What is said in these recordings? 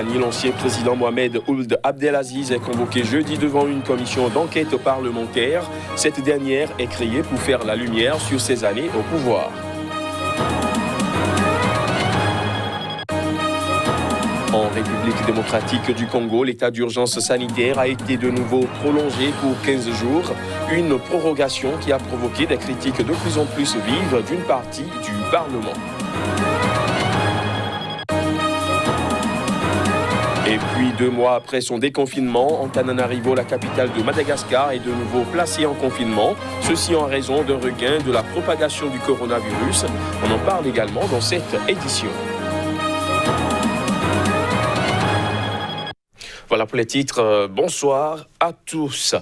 Mauritanie, l'ancien président Mohamed Ould Abdelaziz est convoqué jeudi devant une commission d'enquête parlementaire. Cette dernière est créée pour faire la lumière sur ses années au pouvoir. En République démocratique du Congo, l'état d'urgence sanitaire a été de nouveau prolongé pour 15 jours, une prorogation qui a provoqué des critiques de plus en plus vives d'une partie du Parlement. Et puis 2 mois après son déconfinement, Antananarivo, la capitale de Madagascar, est de nouveau placée en confinement, ceci en raison d'un regain de la propagation du coronavirus. On en parle également dans cette édition. Voilà pour les titres. Bonsoir à tous.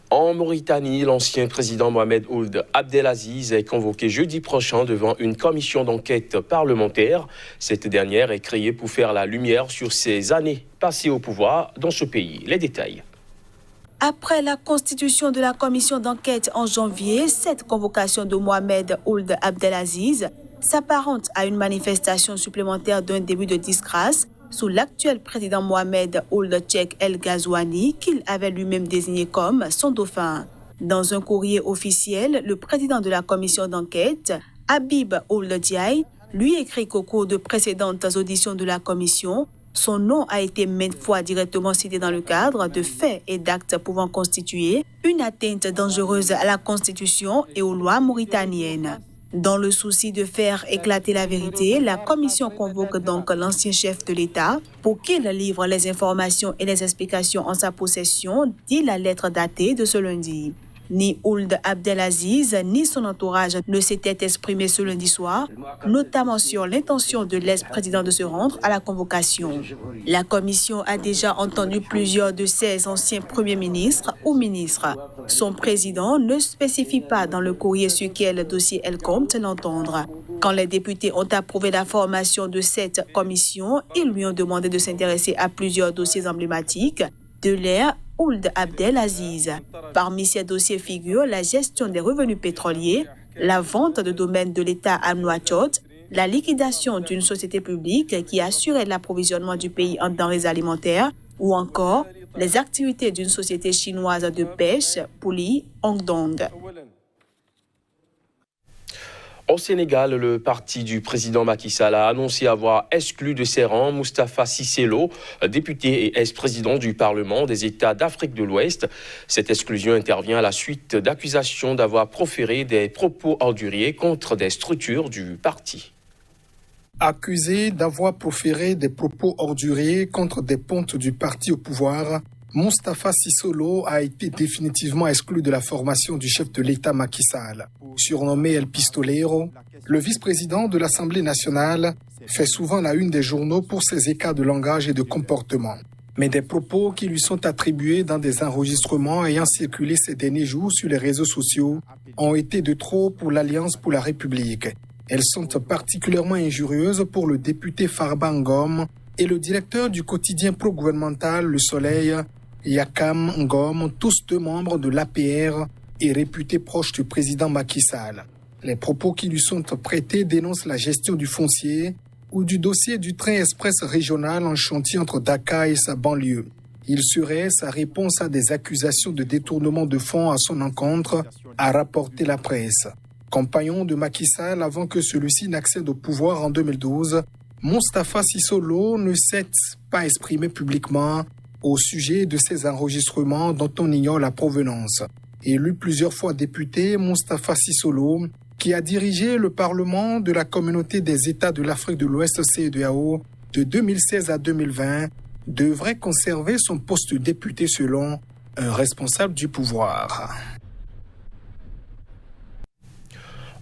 En Mauritanie, l'ancien président Mohamed Ould Abdelaziz est convoqué jeudi prochain devant une commission d'enquête parlementaire. Cette dernière est créée pour faire la lumière sur ses années passées au pouvoir dans ce pays. Les détails. Après la constitution de la commission d'enquête en janvier, cette convocation de Mohamed Ould Abdelaziz s'apparente à une manifestation supplémentaire d'un début de disgrâce sous l'actuel président Mohamed Ould Cheikh El Ghazouani, qu'il avait lui-même désigné comme son dauphin. Dans un courrier officiel, le président de la commission d'enquête, Habib Ould Diaye, lui écrit qu'au cours de précédentes auditions de la commission, son nom a été maintes fois directement cité dans le cadre de faits et d'actes pouvant constituer une atteinte dangereuse à la Constitution et aux lois mauritaniennes. Dans le souci de faire éclater la vérité, la commission convoque donc l'ancien chef de l'État pour qu'il livre les informations et les explications en sa possession, dit la lettre datée de ce lundi. Ni Ould Abdelaziz ni son entourage ne s'étaient exprimés ce lundi soir, notamment sur l'intention de l'ex-président de se rendre à la convocation. La commission a déjà entendu plusieurs de ses anciens premiers ministres ou ministres. Son président ne spécifie pas dans le courrier sur quel dossier elle compte l'entendre. Quand les députés ont approuvé la formation de cette commission, ils lui ont demandé de s'intéresser à plusieurs dossiers emblématiques de l'ère Ould Abdelaziz. Parmi ces dossiers figurent la gestion des revenus pétroliers, la vente de domaines de l'État à Nouakchott, la liquidation d'une société publique qui assurait l'approvisionnement du pays en denrées alimentaires ou encore les activités d'une société chinoise de pêche, Pouli Hongdong. Au Sénégal, le parti du président Macky Sall a annoncé avoir exclu de ses rangs Moustapha Cissé Lo, député et ex-président du Parlement des États d'Afrique de l'Ouest. Cette exclusion intervient à la suite d'accusations d'avoir proféré des propos orduriers contre des structures du parti. Accusé d'avoir proféré des propos orduriers contre des pontes du parti au pouvoir, Moustapha Cissé Lo a été définitivement exclu de la formation du chef de l'État Macky Sall. Surnommé El Pistolero, le vice-président de l'Assemblée nationale fait souvent la une des journaux pour ses écarts de langage et de comportement. Mais des propos qui lui sont attribués dans des enregistrements ayant circulé ces derniers jours sur les réseaux sociaux ont été de trop pour l'Alliance pour la République. Elles sont particulièrement injurieuses pour le député Farba Ngom et le directeur du quotidien pro-gouvernemental Le Soleil, Yakam Ngom, tous 2 membres de l'APR et réputés proches du président Macky Sall. Les propos qui lui sont prêtés dénoncent la gestion du foncier ou du dossier du train express régional en chantier entre Dakar et sa banlieue. Il serait sa réponse à des accusations de détournement de fonds à son encontre, a rapporté la presse. Compagnon de Macky Sall avant que celui-ci n'accède au pouvoir en 2012, Moustapha Cissé Lo ne s'est pas exprimé publiquement au sujet de ces enregistrements dont on ignore la provenance. Élu plusieurs fois député, Moustapha Cissé Lo, qui a dirigé le Parlement de la Communauté des États de l'Afrique de l'Ouest CEDEAO de 2016 à 2020, devrait conserver son poste de député selon un responsable du pouvoir.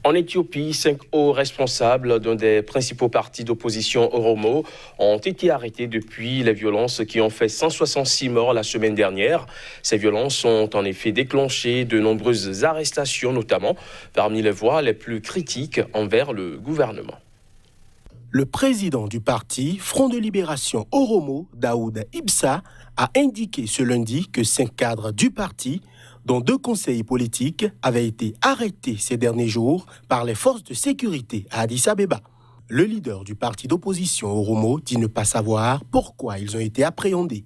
En Éthiopie, 5 hauts responsables d'un des principaux partis d'opposition Oromo ont été arrêtés depuis les violences qui ont fait 166 morts la semaine dernière. Ces violences ont en effet déclenché de nombreuses arrestations, notamment parmi les voix les plus critiques envers le gouvernement. Le président du parti Front de Libération Oromo, Daoud Ibsa, a indiqué ce lundi que 5 cadres du parti, dont 2 conseillers politiques, avaient été arrêtés ces derniers jours par les forces de sécurité à Addis Abeba. Le leader du parti d'opposition Oromo dit ne pas savoir pourquoi ils ont été appréhendés.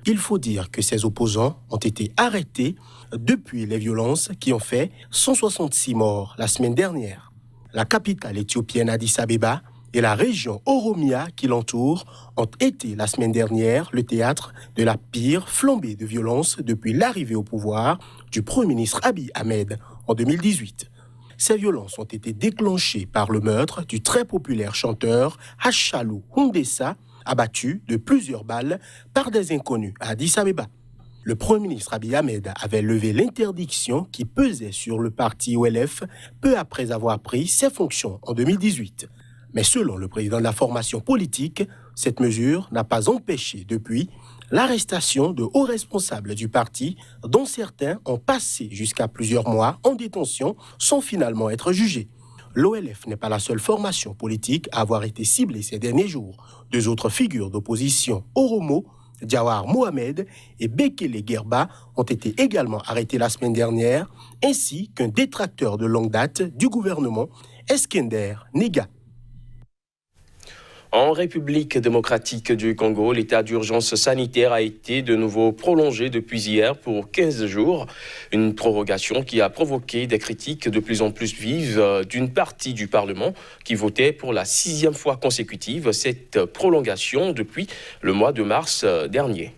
Il faut dire que ces opposants ont été arrêtés depuis les violences qui ont fait 166 morts la semaine dernière. La capitale éthiopienne Addis Abeba et la région Oromia qui l'entoure ont été la semaine dernière le théâtre de la pire flambée de violence depuis l'arrivée au pouvoir du Premier ministre Abiy Ahmed en 2018. Ces violences ont été déclenchées par le meurtre du très populaire chanteur Hachalu Hundessa, abattu de plusieurs balles par des inconnus à Addis Abeba. Le Premier ministre Abiy Ahmed avait levé l'interdiction qui pesait sur le parti OLF peu après avoir pris ses fonctions en 2018. Mais selon le président de la formation politique, cette mesure n'a pas empêché depuis l'arrestation de hauts responsables du parti, dont certains ont passé jusqu'à plusieurs mois en détention sans finalement être jugés. L'OLF n'est pas la seule formation politique à avoir été ciblée ces derniers jours. Deux autres figures d'opposition, Oromo, Jawar Mohamed et Bekele Gerba, ont été également arrêtés la semaine dernière, ainsi qu'un détracteur de longue date du gouvernement, Eskender Nega. En République démocratique du Congo, l'état d'urgence sanitaire a été de nouveau prolongé depuis hier pour 15 jours. Une prorogation qui a provoqué des critiques de plus en plus vives d'une partie du Parlement qui votait pour la 6e fois consécutive cette prolongation depuis le mois de mars dernier.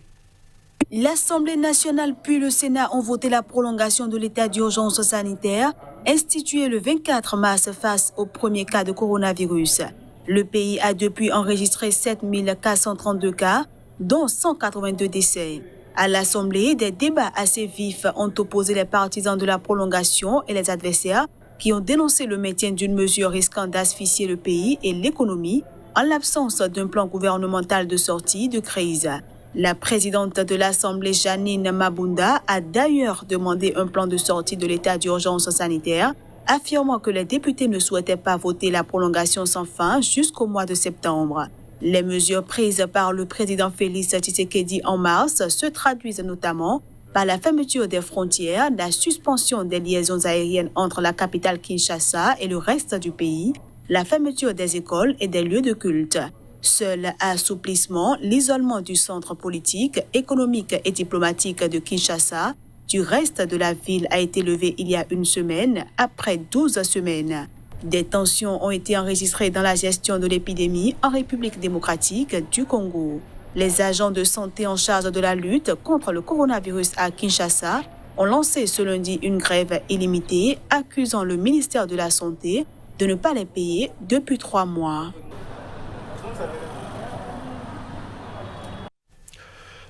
L'Assemblée nationale puis le Sénat ont voté la prolongation de l'état d'urgence sanitaire institué le 24 mars face au premier cas de coronavirus. Le pays a depuis enregistré 7 432 cas, dont 182 décès. À l'Assemblée, des débats assez vifs ont opposé les partisans de la prolongation et les adversaires qui ont dénoncé le maintien d'une mesure risquant d'asphyxier le pays et l'économie en l'absence d'un plan gouvernemental de sortie de crise. La présidente de l'Assemblée, Janine Mabunda, a d'ailleurs demandé un plan de sortie de l'état d'urgence sanitaire, affirmant que les députés ne souhaitaient pas voter la prolongation sans fin jusqu'au mois de septembre. Les mesures prises par le président Félix Tshisekedi en mars se traduisent notamment par la fermeture des frontières, la suspension des liaisons aériennes entre la capitale Kinshasa et le reste du pays, la fermeture des écoles et des lieux de culte. Seul assouplissement, l'isolement du centre politique, économique et diplomatique de Kinshasa du reste de la ville a été levé il y a une semaine, après 12 semaines. Des tensions ont été enregistrées dans la gestion de l'épidémie en République démocratique du Congo. Les agents de santé en charge de la lutte contre le coronavirus à Kinshasa ont lancé ce lundi une grève illimitée, accusant le ministère de la Santé de ne pas les payer depuis 3 mois.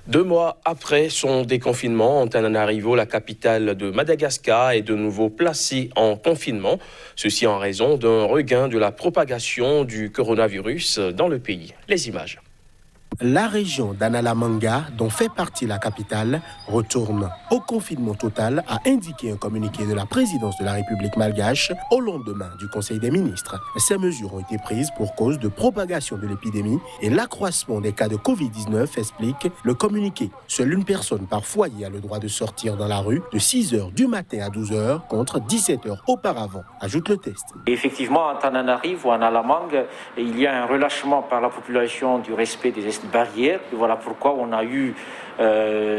2 mois après son déconfinement, Antananarivo, la capitale de Madagascar, est de nouveau placée en confinement. Ceci en raison d'un regain de la propagation du coronavirus dans le pays. Les images. La région d'Analamanga, dont fait partie la capitale, retourne au confinement total, a indiqué un communiqué de la présidence de la République malgache au lendemain du Conseil des ministres. Ces mesures ont été prises pour cause de propagation de l'épidémie et l'accroissement des cas de Covid-19, explique le communiqué. Seule une personne par foyer a le droit de sortir dans la rue de 6h du matin à 12h contre 17h auparavant, ajoute le test. Effectivement, à Antananarivo ou à Analamanga, il y a un relâchement par la population du respect des barrières. Et voilà pourquoi on a eu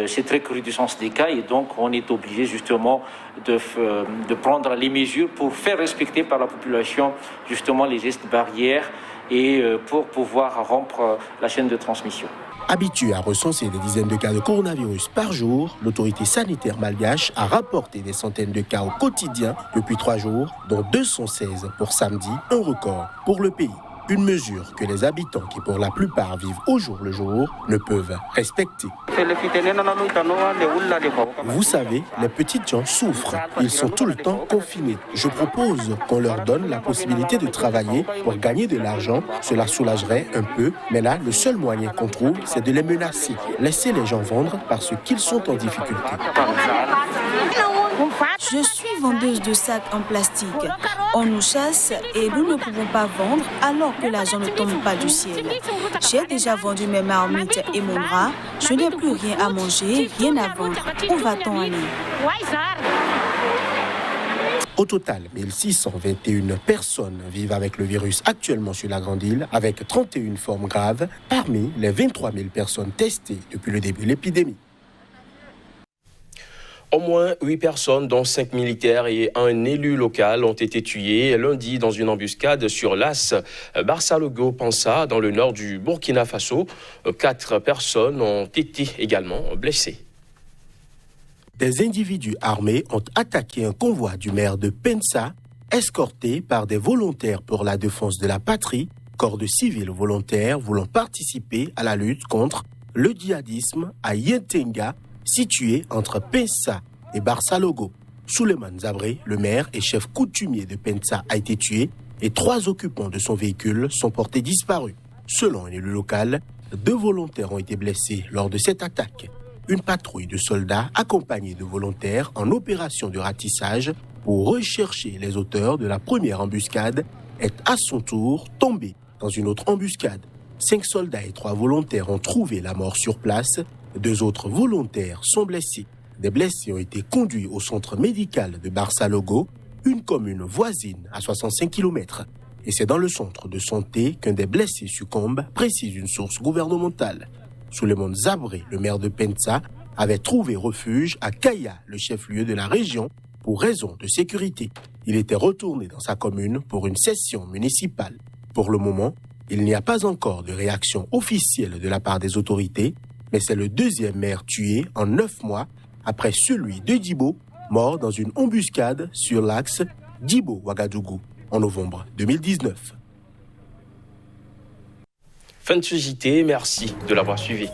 cette recrudescence des cas et donc on est obligé justement de prendre les mesures pour faire respecter par la population justement les gestes barrières et pour pouvoir rompre la chaîne de transmission. Habituée à recenser des dizaines de cas de coronavirus par jour, l'autorité sanitaire malgache a rapporté des centaines de cas au quotidien depuis 3 jours, dont 216 pour samedi, un record pour le pays. Une mesure que les habitants qui pour la plupart vivent au jour le jour ne peuvent respecter. Vous savez, les petites gens souffrent. Ils sont tout le temps confinés. Je propose qu'on leur donne la possibilité de travailler pour gagner de l'argent. Cela soulagerait un peu. Mais là, le seul moyen qu'on trouve, c'est de les menacer. Laisser les gens vendre parce qu'ils sont en difficulté. Je suis vendeuse de sacs en plastique. On nous chasse et nous ne pouvons pas vendre alors que l'argent ne tombe pas du ciel. J'ai déjà vendu mes marmites et mon drap. Je n'ai plus rien à manger, rien à vendre. Où va-t-on aller ? Au total, 1621 personnes vivent avec le virus actuellement sur la Grande Île, avec 31 formes graves, parmi les 23 000 personnes testées depuis le début de l'épidémie. Au moins 8 personnes, dont 5 militaires et un élu local, ont été tuées lundi dans une embuscade sur l'As Barça-Logo-Pensa, dans le nord du Burkina Faso. 4 personnes ont été également blessées. Des individus armés ont attaqué un convoi du maire de Pensa, escorté par des volontaires pour la défense de la patrie, corps de civils volontaires voulant participer à la lutte contre le djihadisme à Yentenga, situé entre Pensa et Barça-Logo. Souleymane Zabré, le maire et chef coutumier de Pensa, a été tué et 3 occupants de son véhicule sont portés disparus. Selon un élu local, 2 volontaires ont été blessés lors de cette attaque. Une patrouille de soldats accompagnée de volontaires en opération de ratissage pour rechercher les auteurs de la première embuscade est à son tour tombée dans une autre embuscade. 5 soldats et 3 volontaires ont trouvé la mort sur place. 2 autres volontaires sont blessés. Des blessés ont été conduits au centre médical de Barça-Logo, une commune voisine à 65 km. Et c'est dans le centre de santé qu'un des blessés succombe, précise une source gouvernementale. Souleymane Zabré, le maire de Pensa, avait trouvé refuge à Kaya, le chef-lieu de la région, pour raison de sécurité. Il était retourné dans sa commune pour une session municipale. Pour le moment, il n'y a pas encore de réaction officielle de la part des autorités, mais c'est le 2e maire tué en 9 mois après celui de Djibo, mort dans une embuscade sur l'axe Djibo-Ouagadougou en novembre 2019. Fin de ce JT, merci de l'avoir suivi.